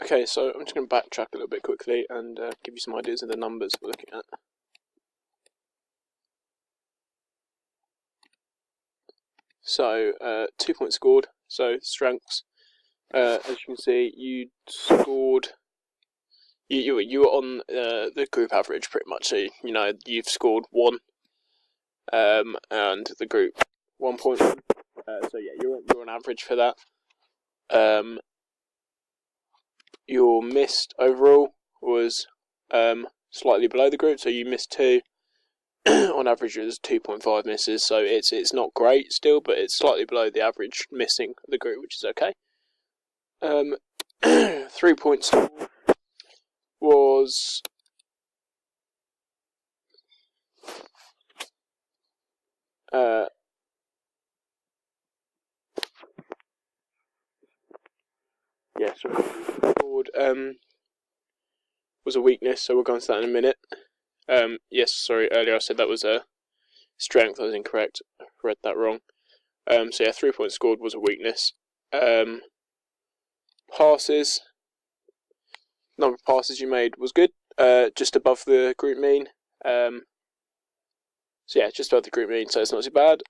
Okay, so I'm just going to backtrack a little bit quickly and give you some ideas of the numbers we're looking at. So, 2 points scored, so strengths. As you can see, you scored. You were on the group average pretty much. So you've scored 1, and the group 1 point. So yeah, you're on average for that. Your missed overall was slightly below the group, so you missed 2. On average, it was 2.5 misses, so it's not great still, but it's slightly below the average missing of the group, which is okay. 3 points was was a weakness, so we'll go into that in a minute. Yes, sorry, earlier I said that was a strength. I was incorrect. I read that wrong. So yeah, 3 points scored was a weakness. Passes. Number of passes you made was good. Just above the group mean. So yeah, just above the group mean, so it's not too bad.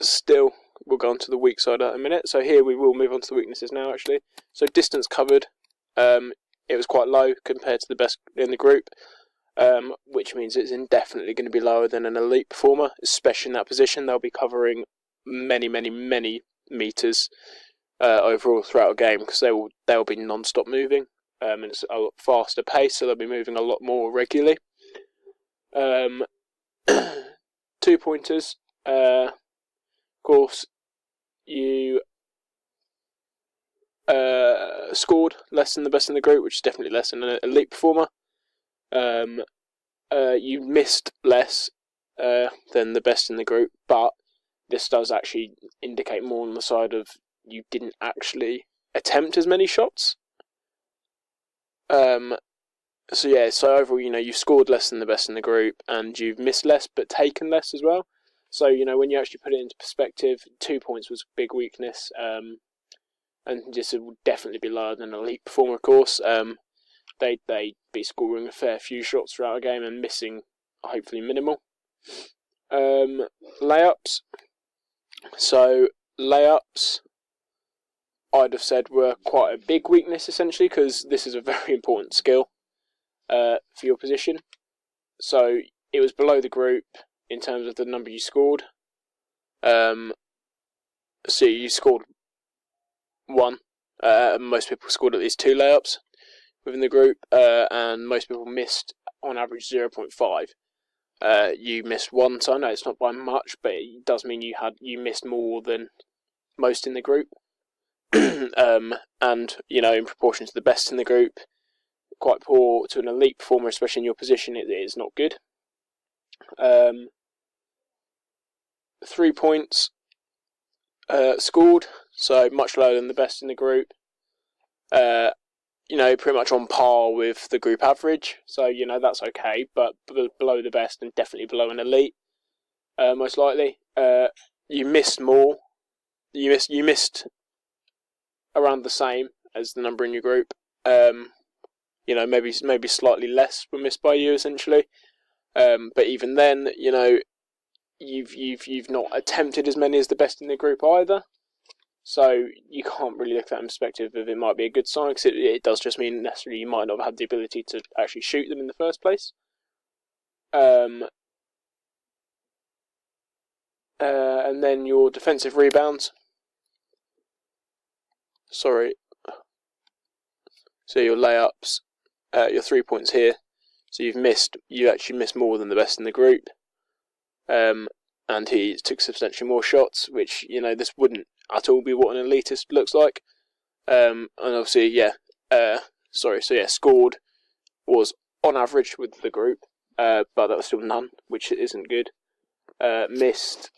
Still, we'll go on to the weak side in a minute. So here we will move on to the weaknesses now, actually. So distance covered. It was quite low compared to the best in the group. Which means it's indefinitely going to be lower than an elite performer, especially in that position. They'll be covering many meters overall throughout a game because they'll be non-stop moving, and it's a lot faster pace, so they'll be moving a lot more regularly. 2 pointers. Of course, you scored less than the best in the group, which is definitely less than an elite performer. You missed less than the best in the group, but this does actually indicate more on the side of you didn't actually attempt as many shots. So yeah, so overall, you've scored less than the best in the group, and you've missed less, but taken less as well. So, when you actually put it into perspective, 2 points was a big weakness, and this would definitely be lower than an elite performer, of course. They'd be scoring a fair few shots throughout a game and missing, hopefully, minimal. Layups. So, layups, I'd have said, were quite a big weakness, essentially, because this is a very important skill for your position. So, it was below the group in terms of the number you scored. So, you scored 1. Most people scored at least 2 layups within the group, and most people missed on average 0.5. You missed 1, so I know it's not by much, but it does mean you missed more than most in the group. And in proportion to the best in the group, quite poor to an elite performer, especially in your position, it is not good. 3 points scored, so much lower than the best in the group. Pretty much on par with the group average. So, that's okay, but below the best and definitely below an elite, most likely. You missed more. You missed around the same as the number in your group. Maybe slightly less were missed by you, essentially. But even then, you've not attempted as many as the best in the group either. So you can't really look at that in perspective of it might be a good sign, because it does just mean necessarily you might not have had the ability to actually shoot them in the first place. And then your defensive rebounds. Sorry. So your layups, your 3 points here. So you actually missed more than the best in the group. And he took substantially more shots, which, this wouldn't at all be what an elitist looks like. And obviously, scored was on average with the group, but that was still none, which isn't good. Missed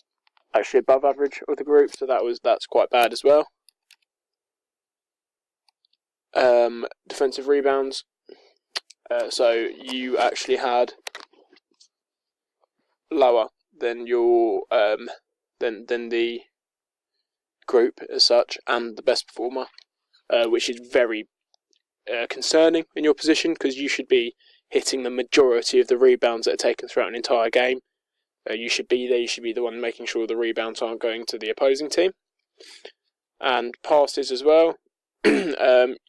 actually above average of the group, so that's quite bad as well. Defensive rebounds. So you actually had lower than your than the group as such, and the best performer, which is very concerning in your position, because you should be hitting the majority of the rebounds that are taken throughout an entire game. You should be there. You should be the one making sure the rebounds aren't going to the opposing team. And passes as well,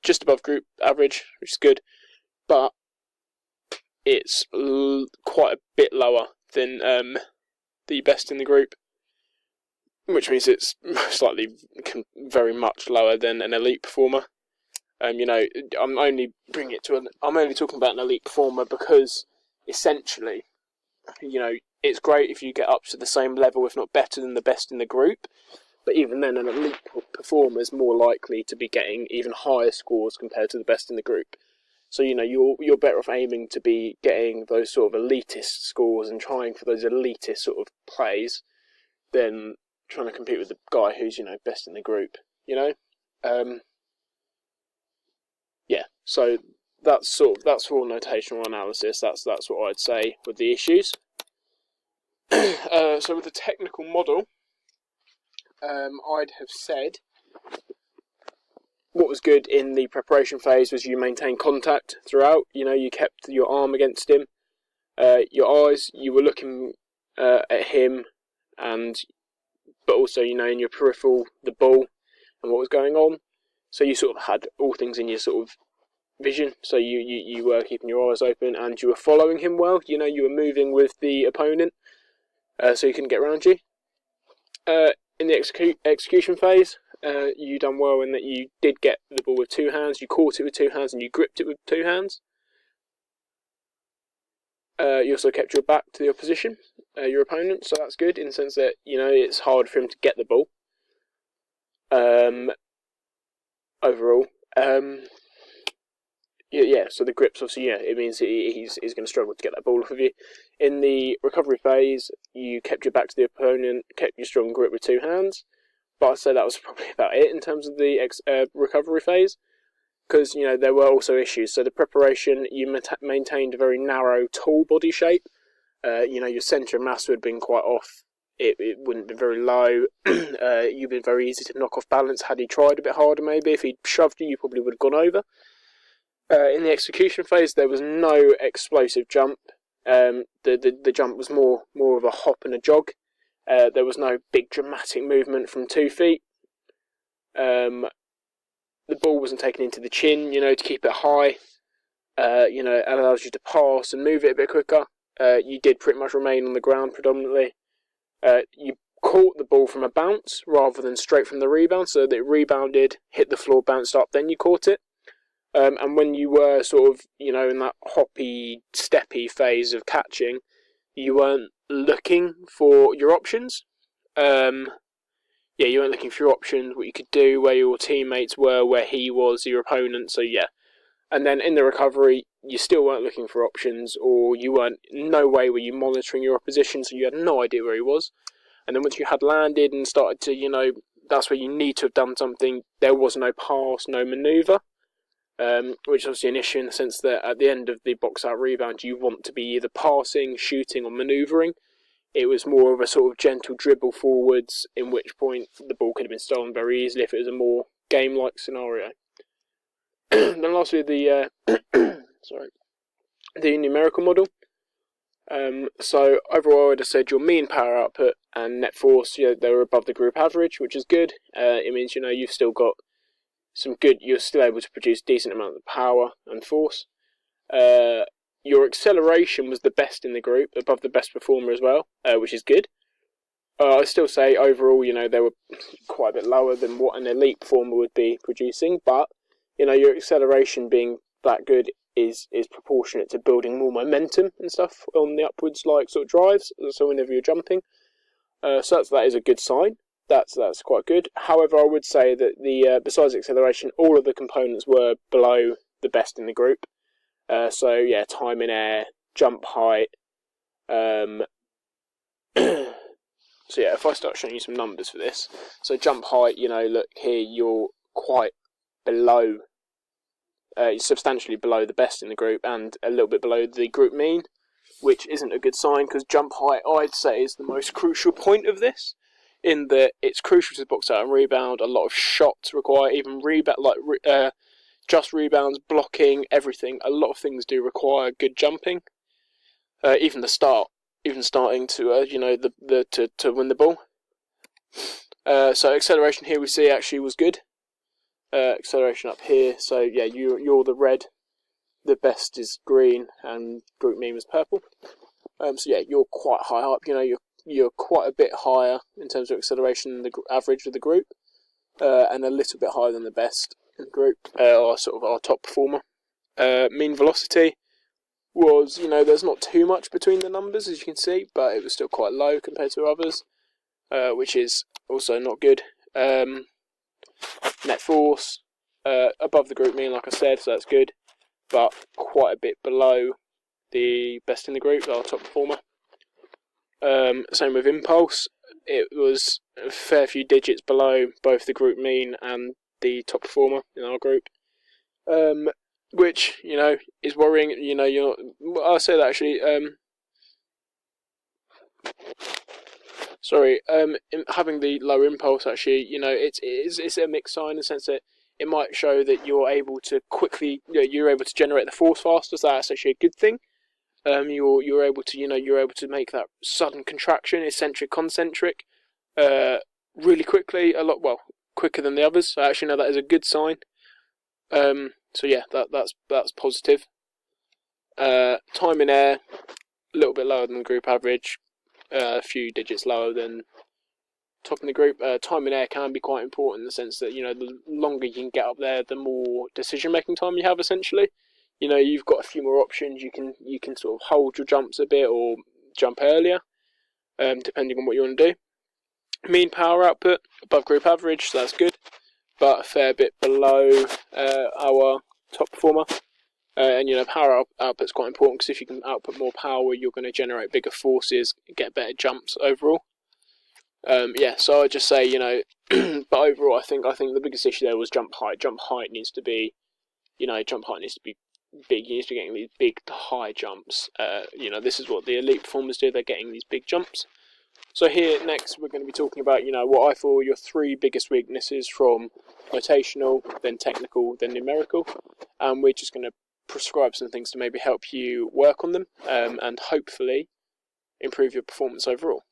just above group average, which is good, but it's quite a bit lower than the best in the group, which means it's most likely very much lower than an elite performer. I'm only talking about an elite performer because essentially, it's great if you get up to the same level, if not better than the best in the group. But even then, an elite performer is more likely to be getting even higher scores compared to the best in the group. So, you're better off aiming to be getting those sort of elitist scores and trying for those elitist sort of plays than trying to compete with the guy who's, best in the group, so that's for notational analysis. That's what I'd say with the issues. So with the technical model, I'd have said what was good in the preparation phase was you maintained contact throughout. You kept your arm against him, your eyes. You were looking at him, but also in your peripheral the ball and what was going on. So you sort of had all things in your sort of vision. So you were keeping your eyes open and you were following him well. You were moving with the opponent, so he couldn't get around you. In the execution phase, you done well in that you did get the ball with two hands, you caught it with two hands, and you gripped it with two hands. You also kept your back to the opposition, your opponent, so that's good in the sense that, it's hard for him to get the ball. Overall. So the grips, obviously, it means he's going to struggle to get that ball off of you. In the recovery phase, you kept your back to the opponent, kept your strong grip with two hands, but I'd say that was probably about it in terms of the recovery phase, because, there were also issues. So the preparation, you maintained a very narrow, tall body shape. Your centre of mass would have been quite off. It wouldn't have been very low. You'd been very easy to knock off balance had he tried a bit harder maybe. If he'd shoved you, you probably would have gone over. In the execution phase, there was no explosive jump. The jump was more of a hop and a jog. There was no big dramatic movement from 2 feet. The ball wasn't taken into the chin, to keep it high. It allows you to pass and move it a bit quicker. You did pretty much remain on the ground predominantly. You caught the ball from a bounce rather than straight from the rebound, so that it rebounded, hit the floor, bounced up, then you caught it. And when you were sort of, in that hoppy, steppy phase of catching, you weren't looking for your options. You weren't looking for your options, what you could do, where your teammates were, where he was, your opponent, so yeah. And then in the recovery, you still weren't looking for options, or no way were you monitoring your opposition, so you had no idea where he was. And then once you had landed and started to, that's where you need to have done something, there was no pass, no manoeuvre. Which is obviously an issue in the sense that at the end of the box-out rebound, you want to be either passing, shooting, or manoeuvring. It was more of a sort of gentle dribble forwards, in which point the ball could have been stolen very easily if it was a more game-like scenario. Then lastly, the numerical model. So overall, I would have said your mean power output and net force, they were above the group average, which is good. It means you've still got you're still able to produce decent amount of power and force. Your acceleration was the best in the group, above the best performer as well, which is good. I still say overall, they were quite a bit lower than what an elite performer would be producing, but, your acceleration being that good is proportionate to building more momentum and stuff on the upwards, like, sort of drives, so whenever you're jumping. So that is a good sign. That's quite good. However, I would say that the besides acceleration, all of the components were below the best in the group. Time in air, jump height. If I start showing you some numbers for this, so jump height, look here, you're quite below, substantially below the best in the group, and a little bit below the group mean, which isn't a good sign because jump height, I'd say, is the most crucial point of this. In that it's crucial to the box out and rebound. A lot of shots require even rebound, just rebounds, blocking, everything. A lot of things do require good jumping. Even starting to to win the ball. So acceleration here we see actually was good. Acceleration up here. So yeah, you're the red. The best is green, and group mean was purple. So yeah, you're quite high up. You're quite a bit higher in terms of acceleration than the average of the group, and a little bit higher than the best in the group, or sort of our top performer. Mean velocity was, there's not too much between the numbers as you can see, but it was still quite low compared to others, which is also not good. Net force above the group mean, like I said, so that's good, but quite a bit below the best in the group, our top performer. Same with impulse, it was a fair few digits below both the group mean and the top performer in our group, which is worrying. You're not. I'll say that actually. Having the low impulse actually, it's a mixed sign in the sense that it might show that you're able to quickly, you're able to generate the force faster. So that's actually a good thing. You're able to make that sudden contraction, eccentric, concentric, really quickly, quicker than the others. So actually, no, that is a good sign. So yeah, that's positive. Time in air, a little bit lower than the group average, a few digits lower than top in the group. Time in air can be quite important in the sense that the longer you can get up there, the more decision-making time you have. Essentially, you've got a few more options. You can sort of hold your jumps a bit or jump earlier, depending on what you want to do. Mean power output above group average, so that's good, but a fair bit below our top performer. And power output is quite important because if you can output more power, you're going to generate bigger forces, get better jumps overall. So I'd just say but overall, I think the biggest issue there was jump height. Jump height needs to be, jump height needs to be big. You need to be getting these big high jumps. This is what the elite performers do. They're getting these big jumps. So here next we're going to be talking about what I feel your three biggest weaknesses from notational, then technical, then numerical, and we're just going to prescribe some things to maybe help you work on them and hopefully improve your performance overall.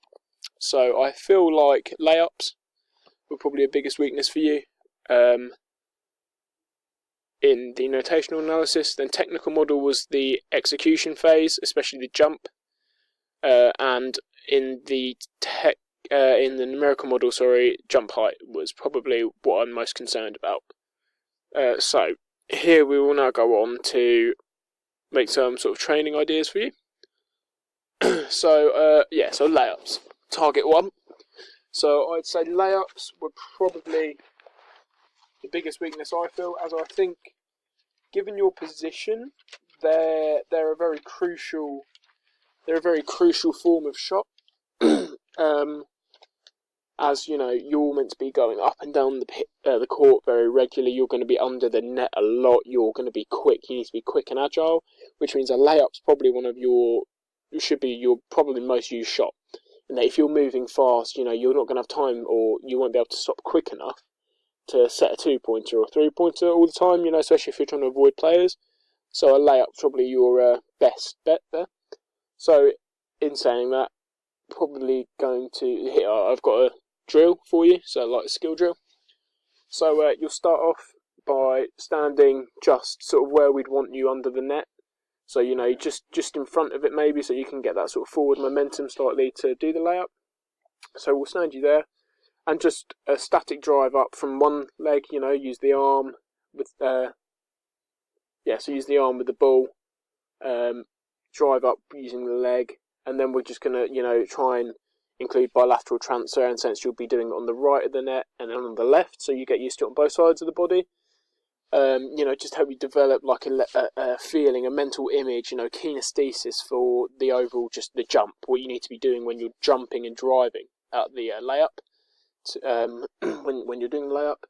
So I feel like layups were probably a biggest weakness for you in the notational analysis. Then technical model was the execution phase, especially the jump, and in the numerical model, jump height was probably what I'm most concerned about. So here we will now go on to make some sort of training ideas for you. So layups, target one. So I'd say layups were probably the biggest weakness I feel, as I think, given your position, they're a very crucial form of shot. As you're meant to be going up and down the court very regularly. You're going to be under the net a lot. You're going to be quick. You need to be quick and agile, which means a layup's probably should be your probably most used shot. And that if you're moving fast, you're not going to have time, or you won't be able to stop quick enough to set a 2-pointer or 3-pointer all the time. Especially if you're trying to avoid players. So a layup's probably your best bet there. So in saying that, probably going to hit. I've got a drill for you, so like a skill drill. So you'll start off by standing just sort of where we'd want you under the net. So just in front of it maybe, so you can get that sort of forward momentum slightly to do the layup. So we'll stand you there, and just a static drive up from one leg. Use the arm with so use the arm with the ball. Drive up using the leg. And then we're just going to, try and include bilateral transfer, and since you'll be doing it on the right of the net and then on the left, so you get used to it on both sides of the body. Just help you develop like a feeling, a mental image, kinesthesis for the overall, just the jump, what you need to be doing when you're jumping and driving out the layup, when you're doing the layup.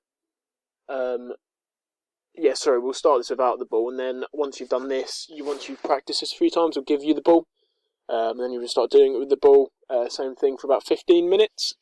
We'll start this without the ball, and then once you've done this, once you've practiced this a few times, we'll give you the ball. And then you can start doing it with the ball. Same thing for about 15 minutes.